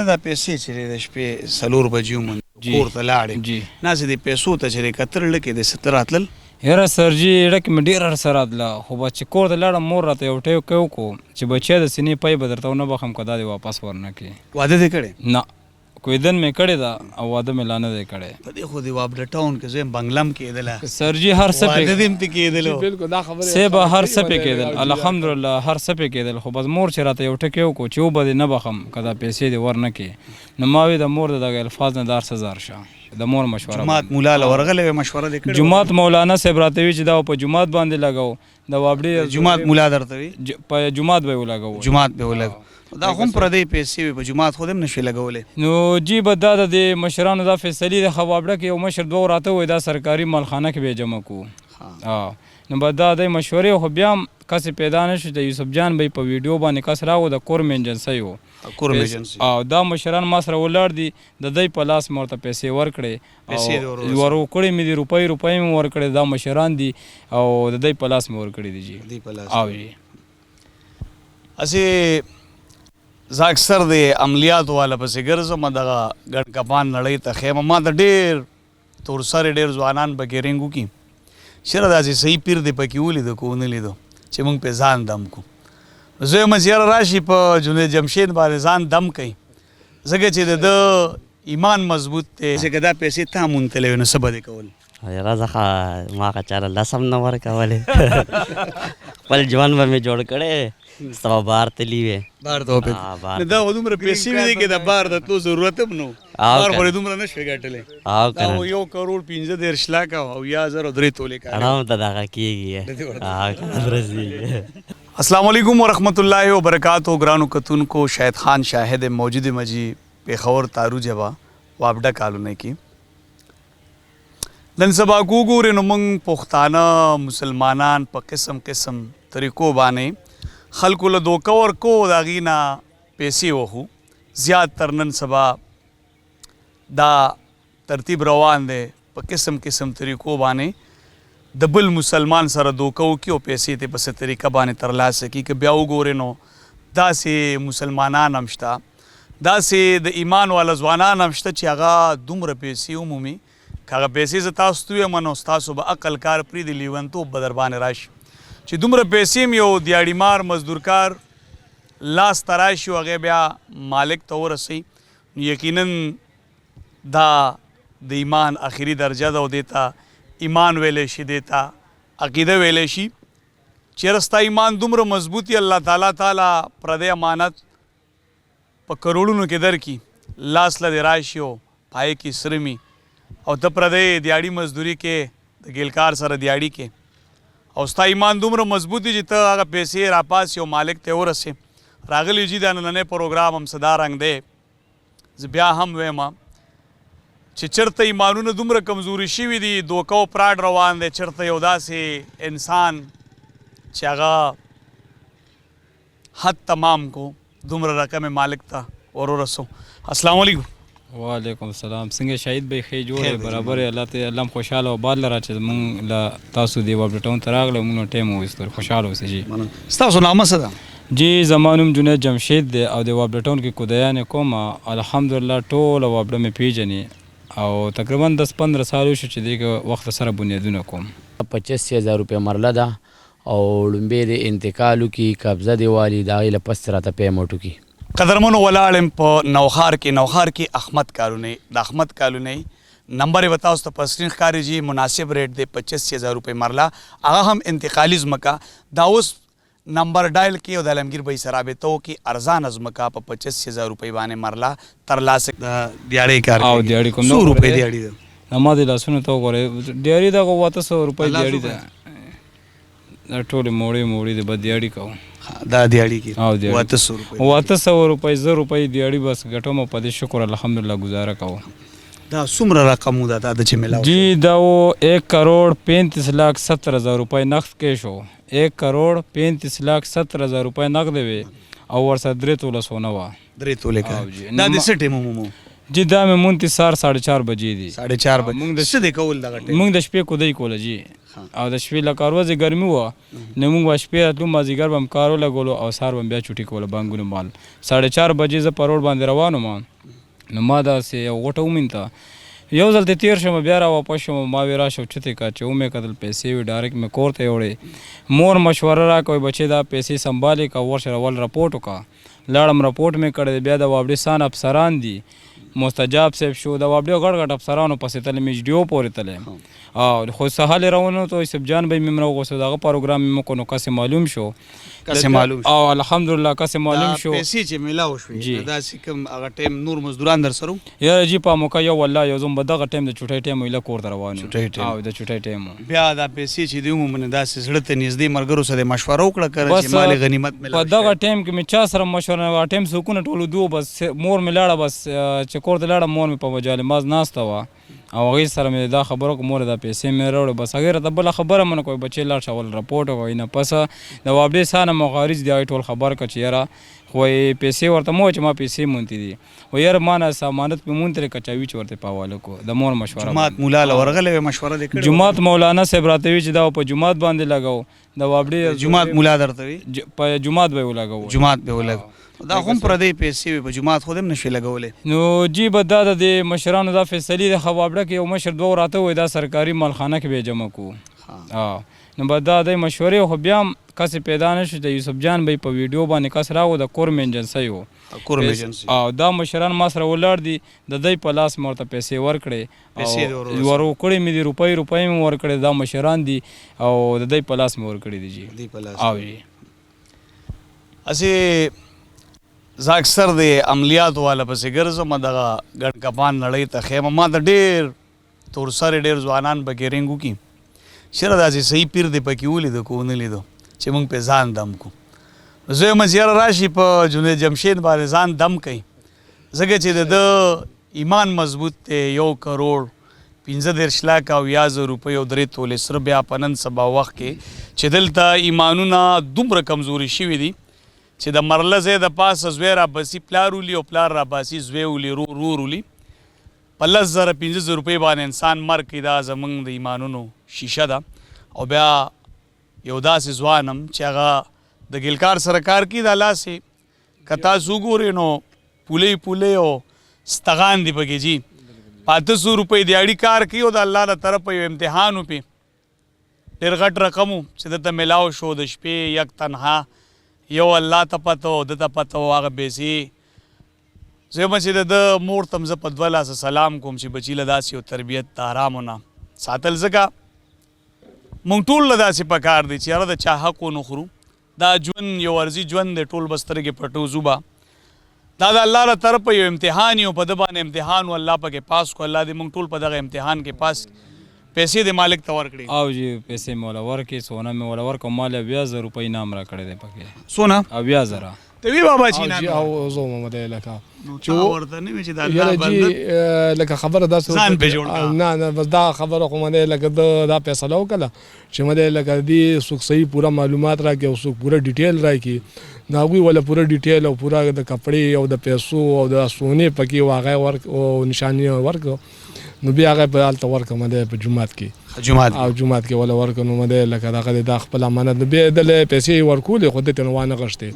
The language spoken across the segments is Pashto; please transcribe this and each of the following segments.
نه دا پیسې چې د شپې 4 بجې وموندې کور ته لاړې ناسې د پیسو ته چې دی کتل ډکې د څه ته راتلل یاره سرجي ډکې مې ډېر عرصه راتله خو به چې کور ته لاړم مور راته یو ټیکې وکړو چې بچی د سینې پی به درته ونه بخم که دا دې واپس ورنه کړي واده دې کړی نه کویدن مې کړې ده او واده مې لا نه دی کړی په دې خو د وابډه ټاون کې زه بنګله هم کېدله سرجي هر څه واده دې هم پې کېدلو سیبه هر څه پې کېدل الحمدلله هر څه پې کېدل خو بس مور چې راته یو ټکی وکړو چې وبه دې نه بخم که دا پیسې دې ورنه کړي نو ما وی د مور د دغه الفاظ نه د هر څه زار شه د مور مشوره جماعت مولا له ورغلی وې مشوره دې کړې جماعت مولانا صاحب راته وي چې دا په جماعت باندې لګو د وابډې جماعت مولا درته وي په جماعت به یې ولګو جماعت به ولګو دا خو هم پردۍ پیسې وي په جماعت خو دې هم نشوې لګولی نو جی به دا د مشرانو دا فیصلې د خوابړه کې یو مشر دوه راته وایي دا سرکاري مالخانه کې به جمع کوو نو به دا د مشورې خو بیا هم کسې پیدا نه شو د یوسف جان به په ویډیو باندې کس راغو د کورم ایجنسۍ و او دا مشران ما سره ولاړ دي د دوی په لاس مې ورته پیسې ورکړې ورکړې مې دي روپۍ مې ورکړې دا مشران دي او د دوی په لاس مې ورکړې دي جی او جی هسې زه اکثر د عملیاتو والا پسې ګرځم دغه ګډ کپان نړۍ ته خیمه ما د ډېر تورسرې ډېر ځوانان پکې رینګ وکړي چېرې داسې صحیح پیر دې پکې ولیدو که ونه لیدو چې موږ پې ځان دم کړو زه یم چې یاره راشي په جنید جمشید باندې ځان دم کوي ځکه چې د ده ایمان مضبوط دی چې که دا پیسې تا مونتلی وي نو څه به دې کول یاره زه خو ما که چاله لس هم نه ورکولې خپل ژوند به مې جوړ کړی ستا بار تللی وې بار ته وپېد دا خو دومره پیسې وې دي چې د بار د تلو ضرورت هم نه و بار خو دومره نه شوې ګټلی دا خو 1 کروړ 15 لاکه او 1003 تولې کار هم ته دغه کېږي السلام علیکم ورحمۃ اللہ وبرکاتہ ګرانو کتونکو شاهد خان شاهد موجود مجی پیښور تارو جبا وابډه کالونه کې نن سبا وګورئ نو موږ پښتانه مسلمانان په قسم قسم طریقو باندې خلکو له دوکه ورکو د هغې نه پیسې وخو زیات تر نن سبا دا ترتیب روان دی په قسم قسم طریقو باندې د بل مسلمان سره دوکه وکړي او پیسې ته په څه طریقه باندې ترلاسه کړي که بیا وګورې نو داسې مسلمانان هم شته داسې د ایمان والا ځوانان هم شته چې هغه دومره پیسې ومومي که هغه پیسې زه تاسو ته ویم نو ستاسو به عقل کار پرېږدي لیونتوب به در باندې راشي چې دومره پیسې هم یو دیاړیمار مزدورکار لاس ته راشي او هغې بیا مالک ته ورسوي نو یقینا دا د ایمان آخري درجه ده او دې ته ایمان ویلی شي دې ته عقیده ویلی شي چېرې ستا ایمان دومره مضبوط وي الله تعالی پردی امانت په کروړونو کې درکړي لاس له دې راشي او پای کې سره مي او ته پردی دیاړي مزدوري کې د ګیلکار سره دیاړي کې او ستا ایمان دومره مضبوط وي چې ته هغه پیسې راپاسې او مالک ته ورسې راغلی جي دا نننی پروګرام هم څه دا رنګ دی زه بیا هم وایم چې چېرته ایمانونه دومره کمزوري شوي دي دوکه او پراډ روان دی چېرته یو داسې انسان چې هغه حد تمام کو دومره رقم مالک ته ورورسو السلام علیکم وعلیکم السلام څنګه شهید بھائی ښې جوړې برابر الله ته الله خوشحاله او باد لره چې موږ له تاسو دې وابډه ټاون ته راغلی موږ نو ټایم وویستل خوشحاله اوسئ جي ستاسو نامه څه ده جی زما نوم جنید جمشید دی او د وابډه ټاون کې کودیانې کومه الحمدلله ټوله وابډه مې پیژني او تقریبا 10-15 سال وشو چې دې وخت سره بنیادونه کوم 25,000 روپۍ مرله ده او لومبې د انتقال وکړي قبضه دې والي د هغې له پس راته پیمنټ وکړي قدرمنو ولاړ یم په نوخار کې احمد کالونی د احمد کالونی نمبر یې به تاسو ته په سکرین ښکاري جي مناسب ریټ دی 25,000 روپۍ مرله هغه هم انتقالي ځمکه دا اوس نمبر ډایل کې او د علمګیر بھائی سره رابطه وکړي ارزانه ځمکه په 25,000 روپۍ باندې مرله ترلاسه د دیاړۍ کار او دیاړۍ کوم 100 روپۍ دیاړۍ ده ما دې لاسونه ته وګورئ دیاړۍ دغه 800 روپۍ دیاړۍ ده دا ټولې موړې د به دیاړۍ کوو دا دیاړۍ کې 800 روپۍ 800 روپۍ 100 روپۍ دیاړۍ بس ګټم په دې شکر الحمدلله گزاره کوو دا څومره رقم و دا د چې ملاو جی دا و 1,35,70,000 روپۍ نقد کیش و 1,35,70,000 روپۍ نقد وي او ورسره 3 توله سونه وه 3 تولې کا دا د څه ټیم مومو جی دا مې مونږ ته سهار 4:30 بجې دي 4:30 بجې موږ د څه دی کول دغه ټیم مونږ د شپې کودی کوله جی او د شپې لکه ورځې ګرمي وه نو مونږ به شپې راتلو مازدیګر به هم کار ولګولو او سهار به هم بیا چوټي کوله بانګونو مال 4:30 بجې زه په روډ باندې روان وم نو ما داسې یو غوټه ومینته یو ځل ته تېر شم بیا را واپس شم ما وی راشه چتې کا چې ومې کتل پیسې وي ډایرکټ مې کور ته یوړې مور مشوره راکوي بچې دا پیسې سنبالې کا ورشه اول رپورټ وکړه لاړم رپورټ مې کړی بیا د وابډستان افسران دي مستجاب صاحب شو د وابډیو غټ غټ افسرانو پسې تلم ویډیو پورې تلم او خو سهال روانو ته یوسف جان به مې مرو غوسه دغه پروګرام مې کو نو کسې معلوم شو او الحمدلله کسې معلوم شو پیسې چې ملاو شوې دا کوم هغه ټیم نور مزدوران در سره یا جی په موقع یو والله یو زم بدغه ټیم د چټای ټیم ویله کور ته روان او د چټای ټیم بیا دا پیسې چې دی عموما داسې زړه ته نږدې مرګرو سره مشوره وکړه کړه چې مال غنیمت ملاو په دغه ټیم کې مې چا سره مشوره نه ټیم سکونه ټولو دوه بس مور مې لاړه بس چې کور ته لاړه مور مې په وجاله ماز ناسته وه او هغې سره مې دا خبره کوم مور دا پیسې مې راوړې بس هغې راته بله خبره مې نه کوي بچې لاړ شه اول رپورټ وکړئ نه پس د وابډې سانه مو خارج دی هغې ټول خبر کړه چې یاره خو پیسې ورته مو چې ما پیسې مونتې دي خو یاره ما نه سامانت مې مونترې کچاوي چې ورته په حواله کړو د مور مشوره جومات مولا له ورغلی وې مشوره دې کړې جومات مولانا صاحب راته وي چې دا په جومات باندې لګو د وابډې جومات مولا درته وي په جومات به یې ولګو جومات به ولګو دا هم پردی پیسې وي په جومات خو دې هم نشوې لګولی نو جی به دا د مشرانو دا فیصلې د خوابړه کې یو مشر دوه راته وایي دا سرکاري مالخانه کې به جمع کړو نو به دا د مشورې خو بیا هم کسې پیدا نه شو د یوسف جان به په ویډیو باندې کس راغو د کورم ایجنسۍ و او دا مشران ما سره ولاړ دي د دوی په لاس مې ورته پیسې ورکړې او ورکړې مې دي روپۍ مې ورکړې دا مشران دي او د دوی په لاس مې ورکړې دي جی او جی اسې زه اکثر د عملیاتو والا پسې ګرځم دغه ګډ کپان نړۍ ته خیمه ما د ډېر تورسرې ډېر ځوانان پکې رینګ وکړي چېرې داسې صحیح پیر دې پکې ولیدو که ونه لیدو چې موږ پې ځان دم کړو زه یم چې یاره راشي په جنید جمشید باندې ځان دم کوي ځکه چې د ده ایمان مضبوط دی 1 کروڑ 15 لاک او 1000 روپۍ او 3 تولې سره بیا په نن سبا وخت کې چې دلته ایمانونه دومره کمزوري شوي دي چې د مرله ځای د پاسه زوی راباسي پلار ولي او پلار راباسي زوی ولي رور ولي په 10,000 15,000 روپۍ باندې انسان مرګ کوي دا زموږ د ایمانونو شیشه ده او بیا یو داسې ځوان هم چې هغه د ګلکار سره کار کوي د لاسې که تاسو وګورئ نو پولۍ او ستغان دي پکې جي په 800 روپۍ دیاړي کار کوي او د الله له طرفه یو امتحان وپې ډېر غټ رقم چې دته میلاو شو د شپې یک تنها یو الله ته پته و ده ته پته و هغه پیسې زه یم چې د مور ته هم زه په 2 لاسه سلام کوم چې بچي له داسې یو تربیت د ارامو نه ساتل ځکه موږ ټول له داسې پکار دی چې یاره د چا حق ونه خورو دا ژوند یو ارضي ژوند دی ټول به سترګې پټو زوبه دا د الله له طرفه یو امتحان یو په ده باندې امتحان و الله پکې پاس کو الله دې موږ ټول په دغه امتحان کې پاس پیسې د مالک ته ورکړي او جی پیسې مې وله ورکړې سونه مې وله ورکړه ما له 20,000 روپۍ انعام راکړی دی پکې سونه 20,000 ته وی بابا چې او زه محمد لکه چې ورته نه وي چې د الله بنده لکه خبره داسې ځان پې جوړ نه بس دا خبره خو مده لکه دا فیصله وکړه چې مده لکه دې څوک صحیح پوره معلومات راکړي او څوک پوره ډیټیل راکړي نو هغوی وله پوره ډیټیل او پوره د کپړې او د پیسو او د سونې پکې واغې ورک او نشانې ورکړو نو بیا هغه په هلته ورکړه مده په جومات کې جومات کې وله ورکړه نو مده لکه دغه دا خپل امانت نو بیا دله پیسې ورکولې خو دې ته نو وانه غوښتې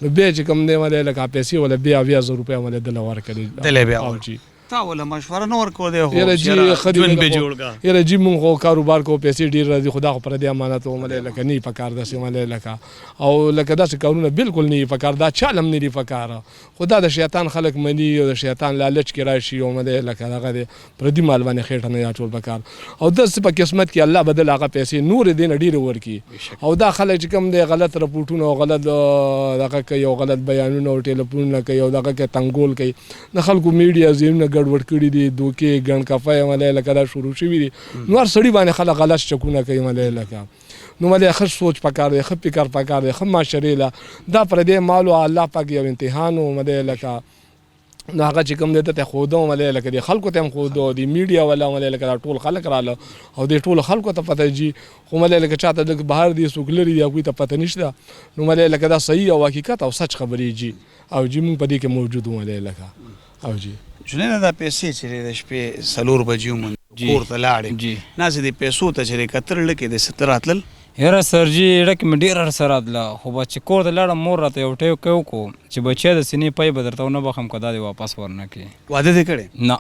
نو بیا چې کوم دی مده لکه پیسې وله بیا 20,000 روپۍ مده دله ورکړې دله بیا تا ولا مشوره نه ورکو دی خو یاره ژوند به جوړ کا یاره جی مونږ خو کاروبار کو پیسې ډیر راځي خدا خو پر دې امانت ومله لکه نه پکار داسې مله لکه او لکه داسې کارونه بالکل نه پکار دا چالم نه دی پکار خدا د شیطان خلق منی او د شیطان لالچ کې راشي او مله لکه هغه دې پر دې مال باندې خېټه نه اچول پکار او داسې په قسمت کې الله بدل هغه پیسې نور دې نه ډیر ورکی او دا خلک چې کوم دی غلط رپورټونه او غلط دغه کوي او غلط بیانونه او ټلیفونونه کوي او دغه کې تنګول کوي د خلکو میډیا زینونه ګډوډ کړي دي دوکې ګڼ کفای مله لکه دا شروع شوي دي نو هر سړي باندې خلک غلط چکونه کوي مله لکه نو مله ښه سوچ پکار دی ښه فکر پکار دی ښه معاشرې له دا پر دې مال او الله پاک یو امتحان و مله لکه نو هغه چې کوم دی ته ښودو مله لکه د خلکو ته هم ښودو د میډیا والا مله لکه دا ټول خلک راله او د ټولو خلکو ته پته جي خو مله لکه چاته لږ بهر دي څوک لري دي هغوی ته پته نشته نو مله لکه دا صحیح او حقیقت او سچ خبرې جي او جي موږ په دې کې موجود وو مله لکه او جی جنیده دا پیسې چې د شپې 4 بجې وموندې جی. کور ته لاړې جی ناسې د پیسو ته چې د کتل لکې د ستر راتلل یاره سرجي ډکې مې ډېر عرصه راتله خو بس چې کور ته لاړم مور راته یو ټیک وکړو چې بچی د سینې پای به درته ونه بخم که دا دې واپس ورنه کړي واده دې کړی نه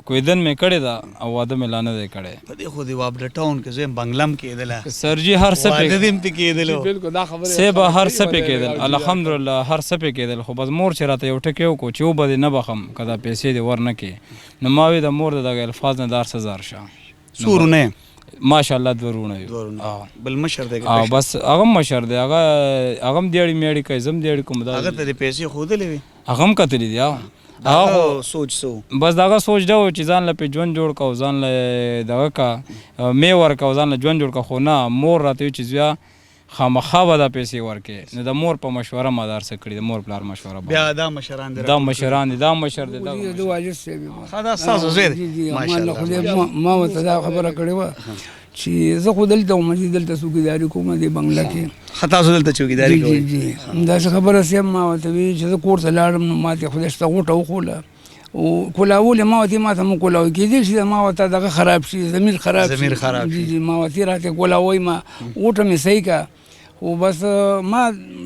کویدن مې کړې ده او واده مې لا نه دی کړی په دې خو د وابډه ټاون کې زه بنګلم کېدله سرجي هر څه واده پې دې هم ته کېدلو بالکل دا خبره سیبه هر څه پې کېدل الحمدلله هر څه پې کېدل خو بس مور چې راته یو ټکی وکړو چې وبه دې نه بخم که دا پیسې دې ورنه کړي نو ما وی د مور د دغه الفاظ نه د هر څه زار شه سورونه ماشاءالله دوه وروڼه یو بل مشر دی او بس هغه مشر دی هغه هم دیاړي میاړي کوي زم دیاړي کوم دا هغه ته د پیسې ښودلې وي هغه هم کتلی دی هغه سوچ سو بس دغه سوچ دا و چې ځان له پې ژوند جوړ کا او ځان له دغه کا مې ورکه او ځان له ژوند جوړ کا خو نه مور راته وي چې زویا خامخا به دا پیسې ورکې نو د مور په مشوره ما دا هر څه کړي د مور پلار مشوره بیا دا مشران دي دا مشران دي دا مشر دی دا د والد صاحب ښه دا ستاسو زوی دی ماشاءالله خدای ما ورته دا خبره کړې وه چې زه خو دلته وم چې دلته څوکیداري کوم د بنګله کې ښه تاسو دلته چوکیداري کوئ جی همداسې خبره صاحب ما ورته وی چې زه کور ته لاړم نو ما ته خدای شته غوټه وخوله او کولاولې ما ورته ما ته مو کولاوي کېدای شي ما ورته دغه خراب شي ضمیر خراب شي جی ما ورته راته کولاوي ما غوټه مې صحیح کا خو بس ما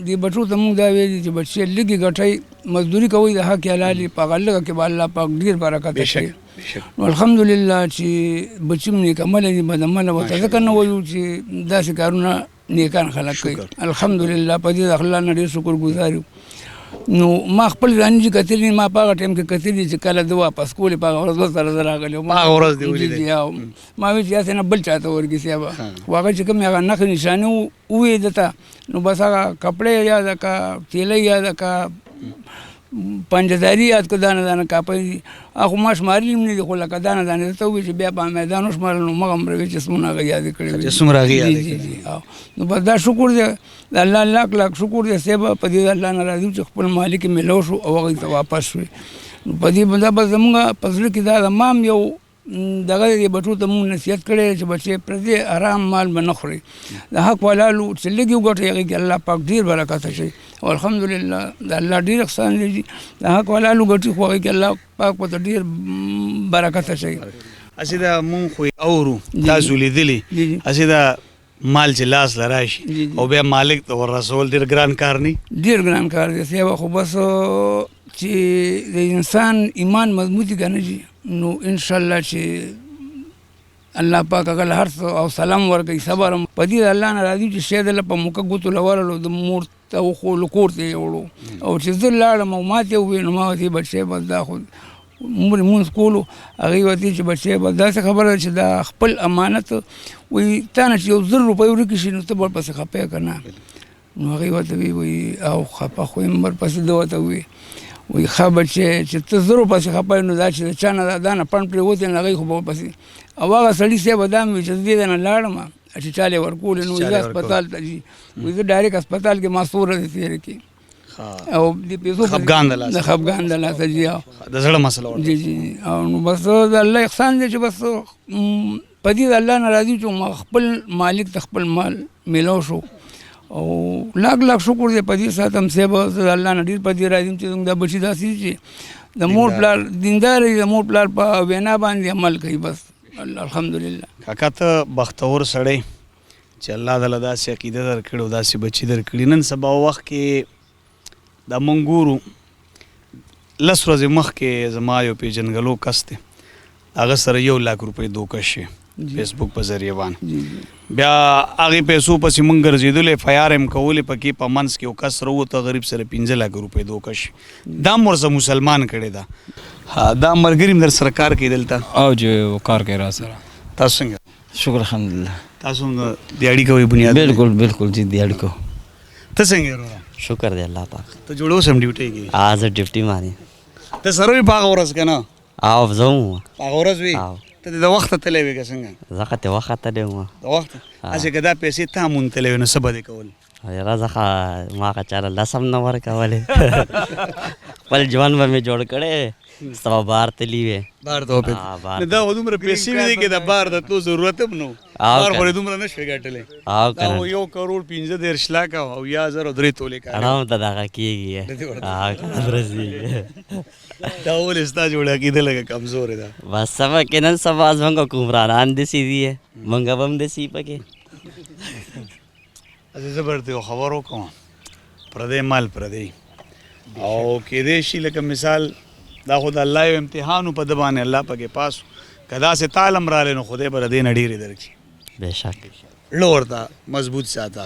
دې بچو ته مونږ دا ویلي چې بچې لږې ګټئ مزدوري کوئ د حق حلالې په هغه لږه کې به الله پاک ډېر برکت کوي نو الحمدلله چې بچي م نیک عمله دي بد عمله ورته ځکه نه وایو چې داسې کارونه نیکان خلک کوي الحمدلله په دې د الله نه ډېر شکر ګزار یو نو ما خپل ځان چې کتلې ما په هغه ټایم کې کتلې چې کله د واپس کولې په هغه ورځ سره زه راغلی په هغه ورځ دې ولیدې ما وی چې یاسې نه بل چاته ورکړي صاحب خو هغه چې کوم هغه نښې نښانې ووې دته نو بس هغه کپړې یاد کړه تیلی یاد کړه پنجداري یاد کړه دانه دانه کاپۍ هغه ما شمارلي هم نه دي خو لکه دانه دانه درته ووایي چې بیا په میدان وشمارل نو مغه هم روي چې څومره هغه یادې کړې وي چې څومره هغې یادې کړې نو بس دا شکر دی د الله لاک لاک شکر دی صاحب په دې د الله نه راضي چې خپل مالک یې میلو شو او هغې ته واپس شوې نو په دې باندې بس زموږ په زړه کې دا د مام یو دغه دې بچو ته مونږ نصیحت کړی چې بچې پردې حرام مال به نه خورئ د حق والالو چې لږ یې وګټئ هغې کې الله پاک ډېر برکت شي او الحمدلله د الله ډېر احسان دی د حق والالو ګټي خو هغې کې الله پاک ورته ډېر برکت شي هسې دا مونږ خو اورو تاسو لیدلي هسې دا مال چې لاس له راشي او بیا مالک ته ور رسول ډېر ګران کار نه ډېر ګران کار دی صاحب خو بس چې د انسان ایمان مضبوطي که نه شي نو انشاءالله چې الله پاک هغه هر څه او سلام ورکوي صبر هم په دې د الله نه راځي چې شاید الله په موقع ګوتو له ورلو د مور ته وښولو کور ته یې وړو او چې زه لاړم او ما ته یې وویل نو ما ورته بچی بس دا خو مور مونځ کولو هغې ورته چې بچی بس داسې خبره ده چې دا خپل امانت وایي تا نه چې یو 1,000 روپۍ ورکې شي نو ته به ورپسې خفه یې که نه نو هغې ورته وایي او خفه خو یم ورپسې ده ورته وایي وایي ښه بچی چې ته 1,000 پسې خفه یې نو دا چې د چا نه دا نه پڼ پرېوتې نو هغې خو به ورپسې او هغه سړي صاحب دا مې وي چې زه دې نه لاړم چې چا یې ورکولې نو زه هسپتال ته ځي وایي زه ډایرکټ هسپتال کې ما څو ورځې تېرې کړې او د پیسو خفګان د لاسه د خفګان د لاسه جي د زړه مسله ورته جی جی او نو بس د الله احسان دی چې بس په دې د الله نه راضي چې ما خپل مالک ته خپل مال میلو شو او لاک لاک شکر دی په دې ساتم صاحب د الله نه ډېر په دې راضي چې زموږ دا بچي داسې چې د مور پلار دیندار دی د مور پلار په وینا باندې عمل کوي بس الحمدلله کاکا ته بختور سړی چې الله تعالی داسې عقیده درکړې او داسې بچي درکړي نن سبا وخت کې دا مونږ ګورو 10 ورځې مخکې زما یو پیژنګلو کس دی هغه سره 1 لاک روپۍ دوکه شي فیسبوک په ذریعه باندې بیا هغې پیسو پسې مونږ ګرځېدلو اف آی آر یم کولې پکې په منځ کې یو کس راووته غریب سره 15 لاک روپۍ دوکه شي دا م ورسره مسلمان کړی ده دا ملګري م در سره کار کوي دلته او جو کار کوي را سره تاسو څنګه شکر الحمدلله تاسو هم د اړیکو کوئ بنیاد بالکل بالکل جی دی اړیکو ته څنګه یې وروره شکر دی الله پاک ته جوړ اوس هم ډیوټۍ کوي زه ډیوټي باندې ته سره وي په هغه ورځ که نه او زه هم په هغه ورځ وي ته د وخته تللی وې که څنګه زه خو ته وخت تللی وم د وخته هسې که دا پیسې تا موندتلی وې نو څه به دې کول یاره زه خو ما که چاله لس هم نه ورکولې خپل ژوند به مې جوړ کړی سبا بار تللی وې بار ته وپید بار دا خو دومره پیسې وې دي کې د بار د تلو ضرورت هم نو بار خو دومره نه شوې ګټلی او دا خو 1 کروڑ 15 لاکه او 1003 تولې کار آرام ته دغه کېږي دا ولې ستا جوړه کېده لږه کمزورې ده بس سبا کې نن سبا زموږ حکمرانان داسې دي موږ به هم داسې پکې زه برته یو خبر وکړم پردی مال پردی او کېدای شي لکه مثال دا خو د الله یو امتحان و په ده باندې الله پکې پاس که داسې تعلم رالی نو خدای به د دې نه ډېرې درکړي بېشک له ورته مضبوط ساته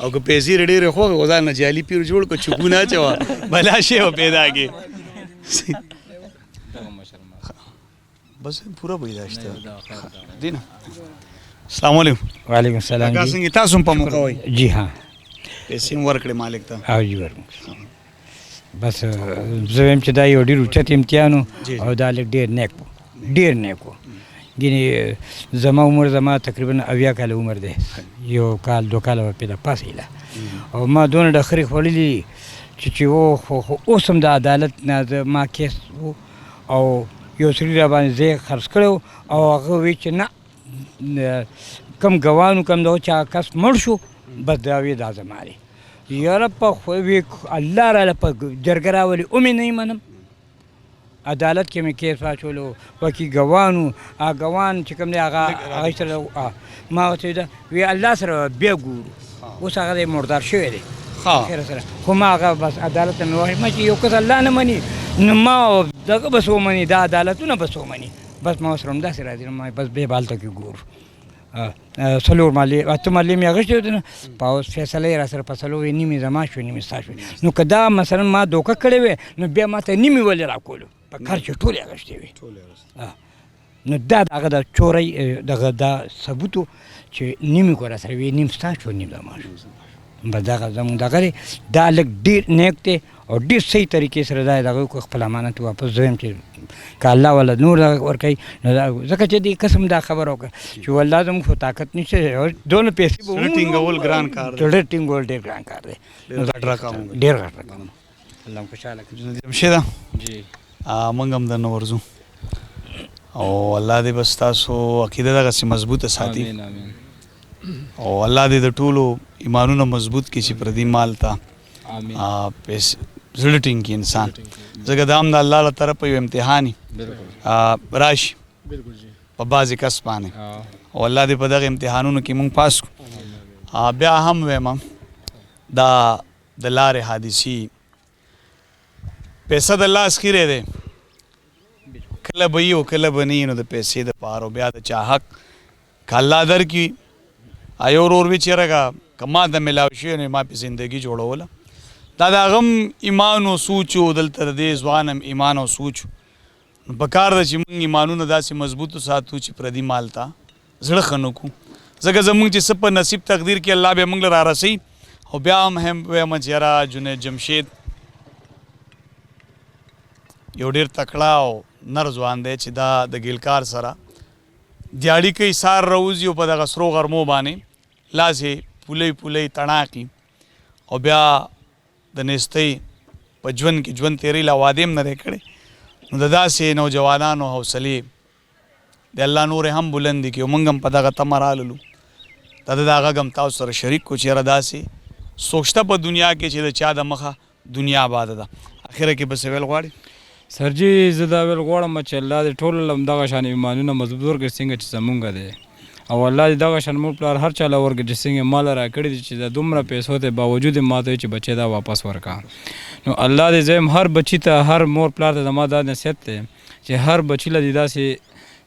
او که پیسې ډېرې خوږه خو ځان نه جعلي پیر جوړ کړه چکونه اچوه بلا شی به پیدا کړي بس پوره پیدا شته دی نه السلام علیکم وعلیکم السلام کاکا څنګه تاسو هم په موقع وئ جی हाँ پیسې هم ورکړې مالک ته او جی ورکړم بس زه وایم چې دا یو ډېر اوچت امتحان و او دا لږ ډېر نیک و ډېر نیک و ګینې زما عمر زما تقریبا 70 کاله عمر دی یو کال 2 کاله به پیدا پاس ایله او ما دونه ډخرې خوړلي چې خو اوس هم د عدالت نه ما کیس و او یو سړي را باندې ځای خرڅ کړی او هغه وی چې نه کم ګوانو کم دغه چا کس مړ شو بس دا وی دا زما دی یاره په خو وی الله راله په جرګه راولي اومې نه یې منم عدالت کې مې کیس واچولو وکي ګوانو هغه ګوان چې کوم دی هغه سره ما ورته ویل وی الله سره بیا ګورو اوس هغه دی مردار شوی دی خیر سره خو ما هغه بس عدالت ته مې وایي ما چې یو کس الله نه مني نو ما دغه بس ومني دا عدالتونه بس ومني بس ما سره همداسې راځي نو ما بس بیا به هلته کې ګورو څلور مالې اته مالې مې اخیستې وې نه په اوس فیصله یې را سره په څلور نیمې زما شوې نیمې ستا شوې نو که دا مثلا ما دوکه کړې وې نو بیا ما ته نیمې ولې راکولو په کار چې ټولې اخیستې وې نو دا هغه د چورۍ دغه دا ثبوت و چې نیمې کور سره وې نیم ستا شو نیم زما شو بس دغه زموږ دغه دی دا لږ ډېر نیک دی او ډېر صحیح طریقې سره دا دغه وکړو خپل امانت واپس زه یم چې که الله والا نور ورکوي نو دا ځکه چې دې قسم دا خبره وکړه چې والله زموږ خو طاقت نشته دونه پیسې به ټینګول ګران کار دی زړه ټینګول ډېر ګران کار دی غټ رقم ډېر غټ رقم الله خوشحاله کړي جمشیده جی موږ هم درنه ورځو او الله دې بس تاسو عقیده دغسې مضبوطه ساتي آمین آمین او الله دې د ټولو ایمانونه مضبوط کړي چې پردي مال ته آمین پیسې زړه ټینګ کړي انسان ځکه دا هم د الله له طرفه یو امتحان راشي په بعضې کس باندې او الله دې په دغه امتحانونو کې مونږ پاس کړو بیا هم وایم دا د لارې حادثي پیسه د الله اسخیری دی کله به وي او کله به نه وي نو د پیسې دپاره او بیا د چا حق که الله درکړي یو ورور وي چېرې که ما ته میلاو شوی نو ما پې زندګي جوړوله دا د هغه هم ایمان او سوچ و دلته د دې ځوان هم ایمان او سوچ نو پکار ده چې موږ ایمانونه داسې مضبوط وساتو چې پردي مال ته زړه ښه نه کړو ځکه زموږ چې څه په نصیب تقدیر کې الله به موږ له رارسوي او بیا هم وایم چې یاره جنید جمشید یو ډېر تکړه او نر ځوان دی چې دا د ګیلکار سره دیاړي کوي سار راوځي او په دغه سرو غرمو باندې لاس یې پولۍ پولۍ تڼاکي او بیا د نیستۍ په ژوند کې ژوند تېري لا واده هم نه دی کړی نو د داسې نوجوانانو حوصلې د الله نور هم بلند کړي او موږ هم په دغه تمه راللو دا د هغه غم تاسو سره شریک کو چې یاره داسې څوک شته په دنیا کې چې د چا د مخه دنیا آباده ده اخره کې به څه ویل غواړي سرجي زه دا ویل غواړم چې الله دې ټولو له همدغه شان ایمانونه مضبوط ورکړي څنګه چې زمونږ دی او الله دې دغه شان مور پلار هر چا له ورکړي چې څنګه مال راکړي دي چې د دومره پیسو ته باوجود یې ماته چې بچی دا واپس ورکړه نو الله دې زه هر بچي ته هر مور پلار ته زما دا نصیحت دی چې هر بچي له دې داسې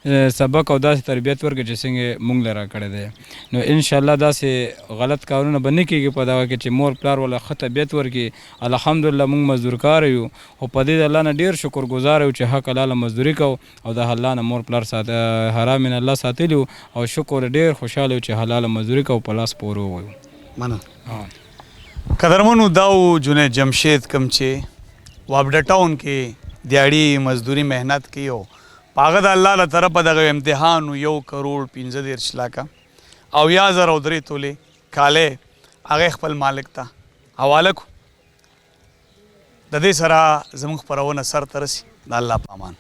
سبق او داسې تربیت ورکړي چې څنګه مونږ له راکړی دی نو انشاءالله داسې غلط کارونه به نه کېږي په دغه کې چې مور پلار وله ښه تربیت ورکړي الحمدلله مونږ مزدور کار یو خو په دې د الله نه ډېر شکر ګزار یو چې حق حلاله مزدوري کوو او د الله نه مور پلار حرام من الله ساتلي او شکر ډېر خوشحاله یو چې حلاله مزدوري کوو په لاس پورې ووایو مننه قدرمنو دا و جنید جمشید کم چې وابډه ټاون کې دیاړي مزدوري محنت کوي او هغه د الله له طرفه دغه امتحان 1 کروڑ 15 لاکه او 1003 تولې کاله هغه خپل مالک ته حواله کو د دې سره زموږ خپرونه سر ته رسي د الله په امان.